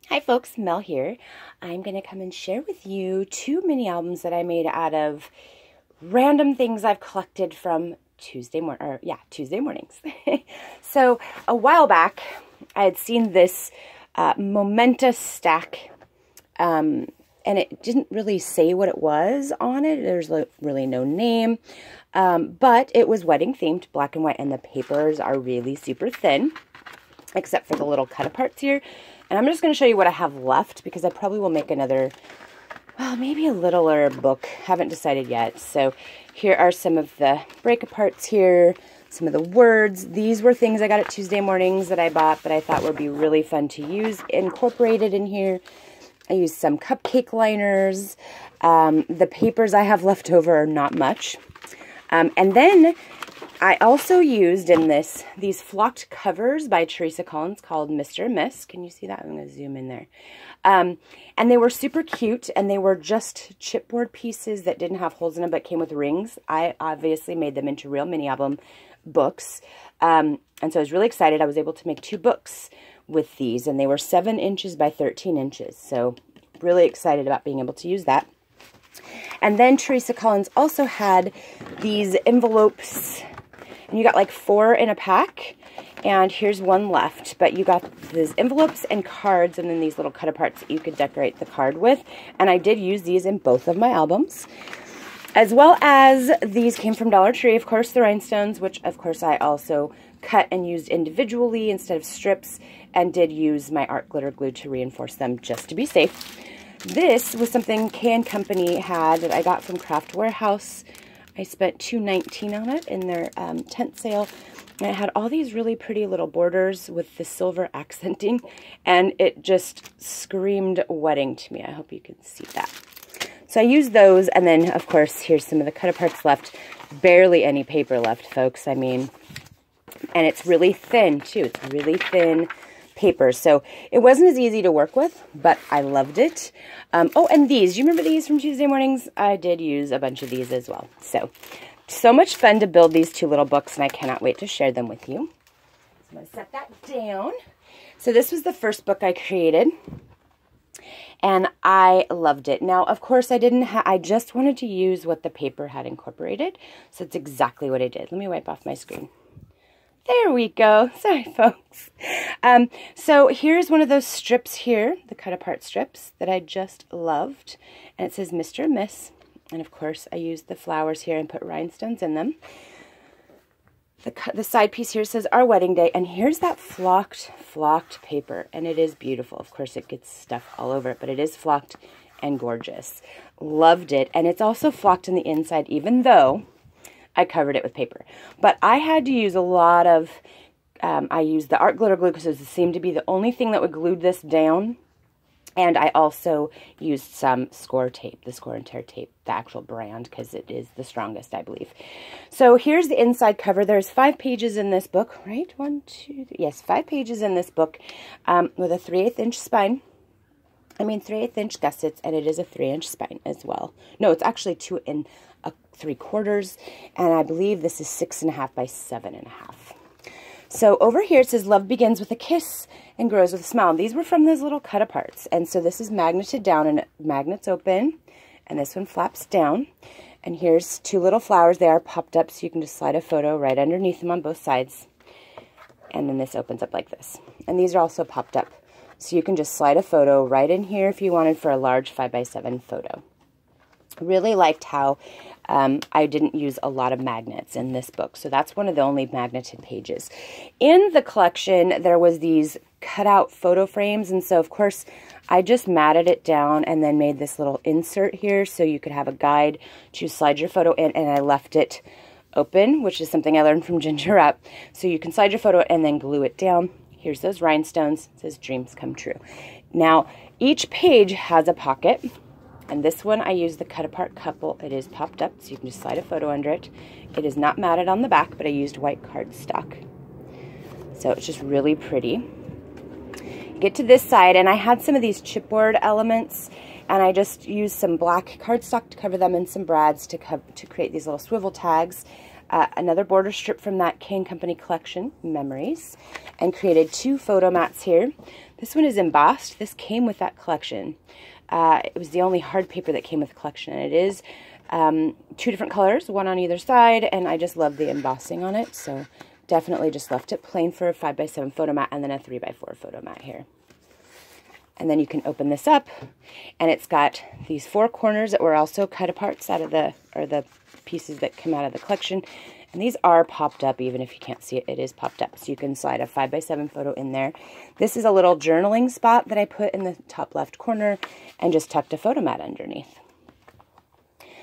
Hi folks, Mel here. I'm going to come and share with you 2 mini albums that I made out of random things I've collected from Tuesday mornings. So a while back, I had seen this momentous stack, and it didn't really say what it was on it. There's really no name, but it was wedding themed, black and white, and the papers are really super thin, except for the little cut aparts here. And I'm just going to show you what I have left because I probably will make another, well, maybe a littler book. Haven't decided yet. So here are some of the break aparts here, some of the words. These were things I got at Tuesday mornings that I bought, but I thought would be really fun to use incorporated in here. I used some cupcake liners. The papers I have left over are not much. And then I also used in these flocked covers by Teresa Collins called Mr. and Miss. Can you see that? I'm going to zoom in there. And they were super cute, and they were just chipboard pieces that didn't have holes in them but came with rings. I obviously made them into real mini album books. And so I was really excited. I was able to make 2 books with these, and they were 7 inches by 13 inches. So really excited about being able to use that. And then Teresa Collins also had these envelopes. And you got like 4 in a pack, and here's 1 left. But you got these envelopes and cards, and then these little cut aparts that you could decorate the card with. And I did use these in both of my albums. As well as these came from Dollar Tree, of course, the rhinestones, which of course I also cut and used individually instead of strips, and did use my art glitter glue to reinforce them just to be safe. This was something K & Company had that I got from Craft Warehouse. I spent $2.19 on it in their tent sale, and it had all these really pretty little borders with the silver accenting, and it just screamed wedding to me. I hope you can see that. So I used those, and then, of course, here's some of the cut aparts left. Barely any paper left, folks. I mean, and it's really thin, too. It's really thin paper, so it wasn't as easy to work with, but I loved it. Oh, and these, you remember these from Tuesday mornings? I did use a bunch of these as well. So much fun to build these 2 little books, and I cannot wait to share them with you. So I'm going to set that down. So this was the first book I created, and I loved it. Now, of course, I just wanted to use what the paper had incorporated, so it's exactly what I did. Let me wipe off my screen. There we go. Sorry, folks. So here's one of those strips here, the cut apart strips that I just loved. And it says Mr. and Miss. And of course, I used the flowers here and put rhinestones in them. The side piece here says Our Wedding Day. And here's that flocked paper. And it is beautiful. Of course, it gets stuff all over it, but it is flocked and gorgeous. Loved it. And it's also flocked on the inside, even though I covered it with paper. But I had to use a lot of, I used the art glitter glue because it seemed to be the only thing that would glue this down. And I also used some score tape, the Score and Tear tape, the actual brand, because it is the strongest, I believe. So here's the inside cover. There's 5 pages in this book, right? 1, 2, 3. Yes, 5 pages in this book with a 3/8 inch spine. 3/8 inch gussets, and it is a 3-inch spine as well. No, it's actually 2 3/4, and I believe this is 6.5 by 7.5. So over here it says Love Begins with a Kiss and Grows with a Smile. These were from those little cut aparts, and so this is magneted down and magnets open, and this one flaps down. And here's 2 little flowers. They are popped up, so you can just slide a photo right underneath them on both sides. And then this opens up like this. And these are also popped up, so you can just slide a photo right in here if you wanted for a large 5x7 photo. Really liked how I didn't use a lot of magnets in this book, so that's one of the only magneted pages. In the collection, there was these cut-out photo frames, and so, of course, I just matted it down and then made this little insert here so you could have a guide to slide your photo in, and I left it open, which is something I learned from Ginger Wrap. So you can slide your photo and then glue it down. Here's those rhinestones. It says Dreams Come True. Now, each page has a pocket. And this one, I used the cut apart couple. It is popped up, so you can just slide a photo under it. It is not matted on the back, but I used white cardstock. So it's just really pretty. Get to this side, and I had some of these chipboard elements, and I just used some black cardstock to cover them and some brads to create these little swivel tags. Another border strip from that K & Company collection, Memories, and created 2 photo mats here. This one is embossed. This came with that collection. It was the only hard paper that came with the collection. And it is 2 different colors, one on either side, and I just love the embossing on it. So definitely just left it plain for a 5x7 photo mat and then a 3x4 photo mat here. And then you can open this up, and it's got these 4 corners that were also cut apart out of the pieces that come out of the collection. And these are popped up, even if you can't see it, it is popped up. So you can slide a 5x7 photo in there. This is a little journaling spot that I put in the top left corner and just tucked a photo mat underneath.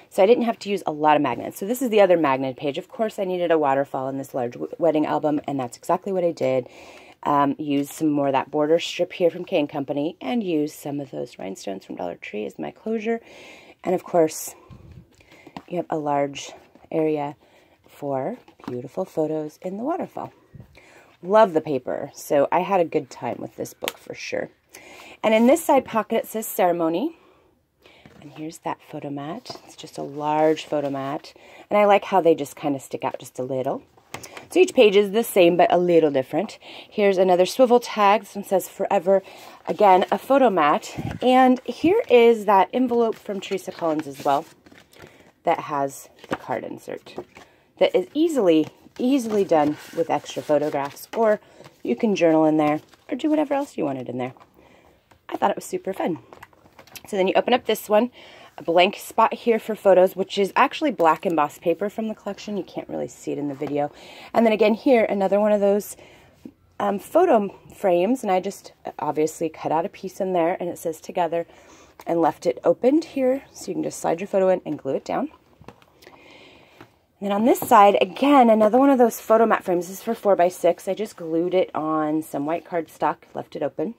So I didn't have to use a lot of magnets. So this is the other magnet page. Of course, I needed a waterfall in this large wedding album, and that's exactly what I did. Use some more of that border strip here from K & Company, and use some of those rhinestones from Dollar Tree as my closure. And of course, you have a large area for beautiful photos in the waterfall. Love the paper, so I had a good time with this book for sure. And in this side pocket it says ceremony. And here's that photo mat. It's just a large photo mat. And I like how they just kind of stick out just a little. So each page is the same, but a little different. Here's another swivel tag. This one says forever. Again, a photo mat. And here is that envelope from Teresa Collins as well that has the card insert. That is easily done with extra photographs, or you can journal in there or do whatever else you wanted in there. I thought it was super fun. So then you open up this one, a blank spot here for photos, which is actually black embossed paper from the collection. You can't really see it in the video. And then again here, another one of those photo frames, and I just obviously cut out a piece in there, and it says together, and left it opened here, so you can just slide your photo in and glue it down. And then on this side, again, another one of those photo mat frames. This is for 4x6. I just glued it on some white cardstock, left it open,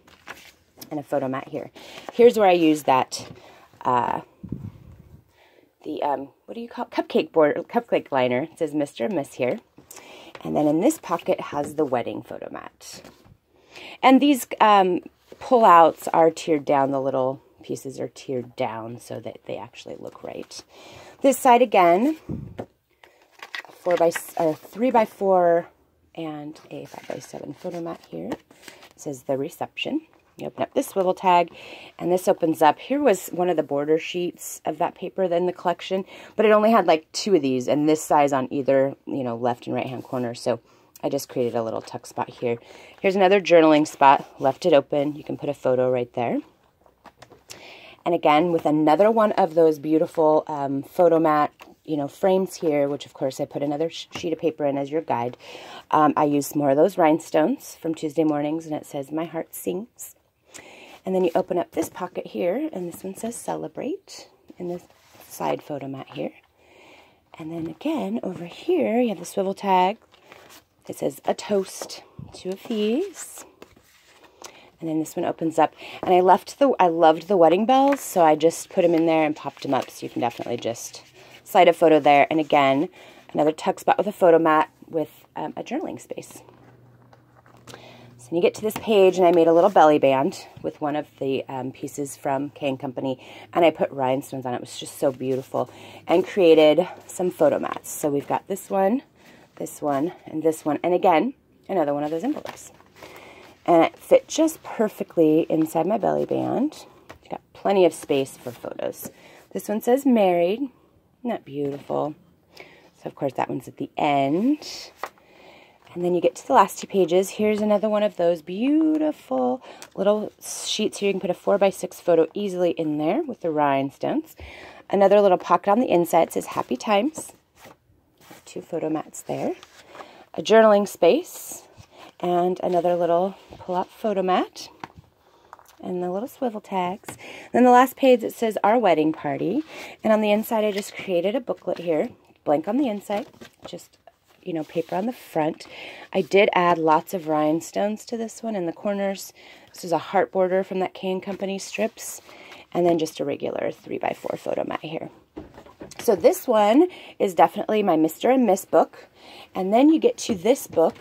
and a photo mat here. Here's where I used that, what do you call it? Cupcake liner. It says Mr. and Miss here. And then in this pocket has the wedding photo mat. And these pull-outs are tiered down. The little pieces are tiered down so that they actually look right. This side again, 3x4 and a 5x7 photo mat here. It says the reception. You open up this swivel tag, and this opens up. Here was one of the border sheets of that paper in the collection, but it only had like 2 of these, and this size on either, left and right hand corner. So I just created a little tuck spot here. Here's another journaling spot. Left it open. You can put a photo right there. And again, with another one of those beautiful photo mat frames here, which of course I put another sheet of paper in as your guide. I used more of those rhinestones from Tuesday Mornings, and it says, "My heart sings." And then you open up this pocket here, and this one says "Celebrate" in this side photo mat here. And then again, over here, you have the swivel tag. It says "A toast to a these." And then this one opens up, and I loved the wedding bells, so I just put them in there and popped them up, so you can definitely just slide a photo there. And again, another tuck spot with a photo mat with a journaling space. So when you get to this page, and I made a little belly band with one of the pieces from K & Company, and I put rhinestones on it. It was just so beautiful, and created some photo mats. So we've got this one, and this one, and again, another one of those envelopes. And it fit just perfectly inside my belly band. It's got plenty of space for photos. This one says "Married." Isn't that beautiful? So of course that one's at the end. And then you get to the last 2 pages. Here's another one of those beautiful little sheets here. You can put a 4x6 photo easily in there with the rhinestones. Another little pocket on the inside. It says "Happy Times." 2 photo mats there. A journaling space. And another little pull-out photo mat. And the little swivel tags. Then the last page, it says "Our Wedding Party." And on the inside, I just created a booklet here. Blank on the inside. Just, paper on the front. I did add lots of rhinestones to this one in the corners. This is a heart border from that K & Company strips. And then just a regular 3x4 photo mat here. So this one is definitely my Mr. and Miss book. And then you get to this book.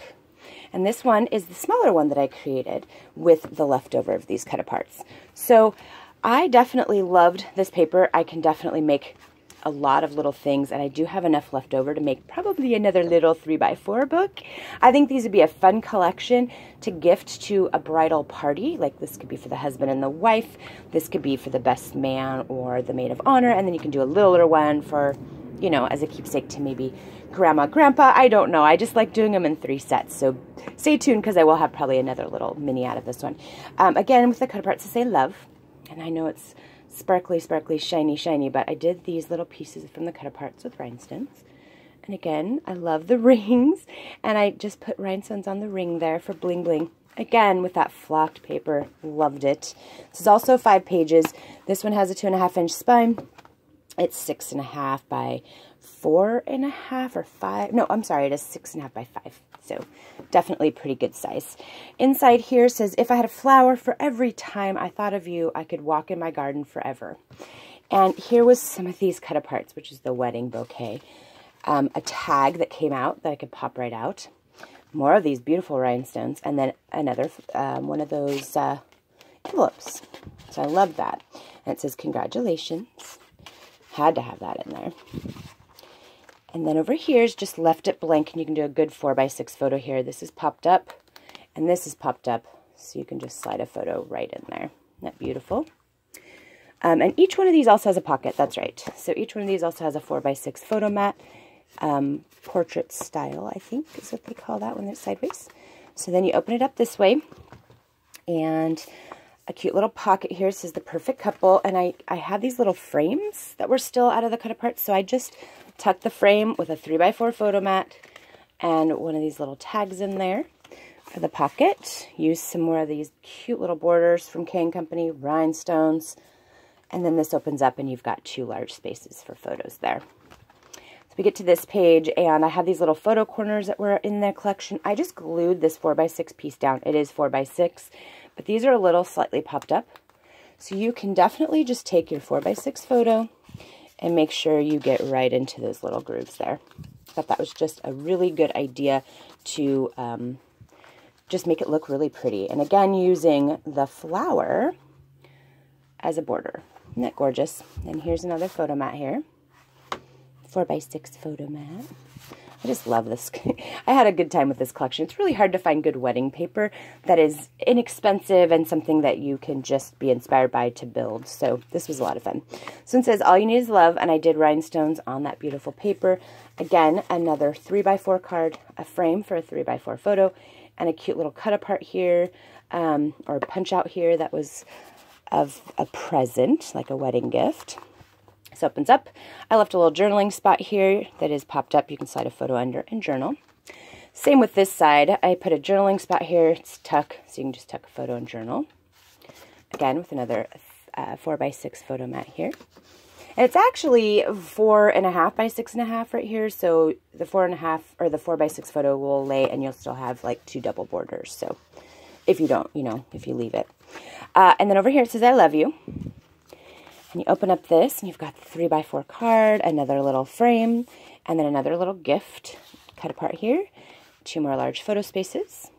And this one is the smaller one that I created with the leftover of these cut aparts. So I definitely loved this paper. I can definitely make a lot of little things, and I do have enough left over to make probably another little 3x4 book. I think these would be a fun collection to gift to a bridal party. Like this could be for the husband and the wife. This could be for the best man or the maid of honor, and then you can do a littler one for, you know, as a keepsake to maybe grandma, grandpa. I don't know. I just like doing them in 3 sets. So stay tuned because I will have probably another little mini out of this one. Again, with the cut apart to say love. And I know it's sparkly, sparkly, shiny, shiny, but I did these little pieces from the cut aparts with rhinestones. And again, I love the rings. And I just put rhinestones on the ring there for bling bling. Again, with that flocked paper. Loved it. This is also 5 pages. This one has a 2.5-inch spine. It's 6.5 by 4.5 or 5. No, I'm sorry, it is 6.5 by 5. So definitely pretty good size. Inside here says, if I had a flower for every time I thought of you, I could walk in my garden forever. And here was some of these cut aparts, which is the wedding bouquet. A tag that came out that I could pop right out. More of these beautiful rhinestones. And then another one of those envelopes. So I love that. And it says, congratulations. Had to have that in there. And then over here is just left it blank, and you can do a good 4x6 photo here. This is popped up, and this is popped up, so you can just slide a photo right in there. Isn't that beautiful? And each one of these also has a pocket, that's right. So each one of these also has a 4x6 photo mat. Portrait style, I think, is what they call that when it's sideways. So then you open it up this way, and a cute little pocket here says the perfect couple. And I had these little frames that were still out of the cut apart, so I just tucked the frame with a 3x4 photo mat and one of these little tags in there for the pocket. Use some more of these cute little borders from K & Company, rhinestones, and then this opens up and you've got 2 large spaces for photos there. So we get to this page, and I have these little photo corners that were in the collection. I just glued this 4x6 piece down. It is 4x6, but these are a little slightly popped up. So you can definitely just take your 4x6 photo and make sure you get right into those little grooves there. I thought that was just a really good idea to just make it look really pretty. And again, using the flower as a border. Isn't that gorgeous? And here's another photo mat here. 4x6 photo mat. I just love this. I had a good time with this collection. It's really hard to find good wedding paper that is inexpensive and something that you can just be inspired by to build. So this was a lot of fun. So it says, all you need is love, and I did rhinestones on that beautiful paper. Again, another 3x4 card, a frame for a 3x4 photo, and a cute little cut apart here, or punch out here that was of a present, like a wedding gift. This opens up. I left a little journaling spot here that is popped up. You can slide a photo under and journal. Same with this side. I put a journaling spot here. It's tuck, so you can just tuck a photo and journal. Again, with another 4x6 photo mat here. And it's actually 4.5 by 6.5 right here. So the 4.5 or the 4x6 photo will lay, and you'll still have like 2 double borders. So if you don't, you know, if you leave it. And then over here it says, I love you. And you open up this, and you've got the 3x4 card, another little frame, and then another little gift cut apart here. 2 more large photo spaces.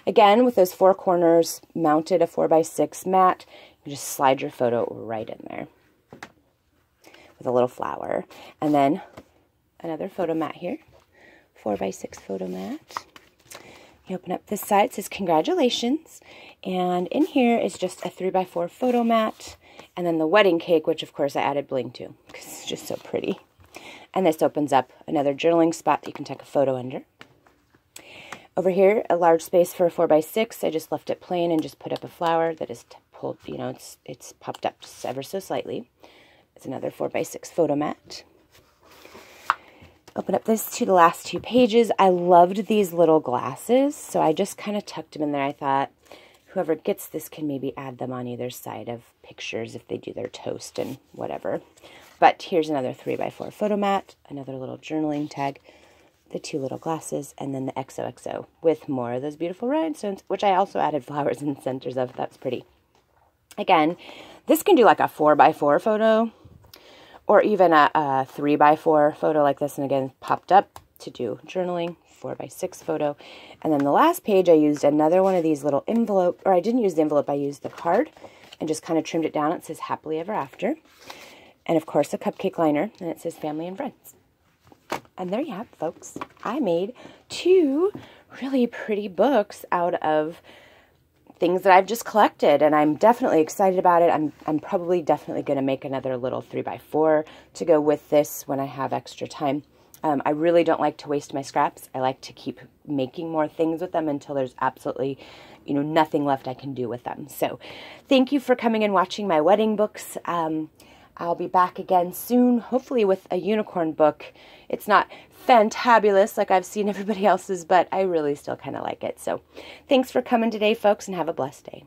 Again, with those 4 corners mounted, a 4x6 mat, you just slide your photo right in there with a little flower. And then another photo mat here, 4x6 photo mat. You open up this side, it says congratulations. And in here is just a 3x4 photo mat. And then the wedding cake, which of course I added bling to because it's just so pretty. And this opens up another journaling spot that you can take a photo under. Over here, a large space for a 4x6. I just left it plain and just put up a flower that is pulled, you know, it's popped up just ever so slightly. It's another 4x6 photo mat. Open up this to the last 2 pages. I loved these little glasses, so I just kind of tucked them in there. I thought, whoever gets this can maybe add them on either side of pictures if they do their toast and whatever. But here's another 3x4 photo mat, another little journaling tag, the 2 little glasses, and then the XOXO with more of those beautiful rhinestones, which I also added flowers in the centers of. That's pretty. Again, this can do like a 4x4 photo or even a 3x4 photo like this. And again, popped up to do journaling. 4x6 photo. And then the last page, I used another one of these little envelope, or I didn't use the envelope, I used the card and just kind of trimmed it down. It says happily ever after. and of course a cupcake liner, and it says family and friends. And there you have it, folks. I made 2 really pretty books out of things that I've just collected, and I'm definitely excited about it. I'm probably definitely going to make another little 3x4 to go with this when I have extra time. I really don't like to waste my scraps. I like to keep making more things with them until there's absolutely, nothing left I can do with them. So thank you for coming and watching my wedding books. I'll be back again soon, hopefully with a unicorn book. It's not fantabulous like I've seen everybody else's, but I really still kind of like it. So thanks for coming today, folks, and have a blessed day.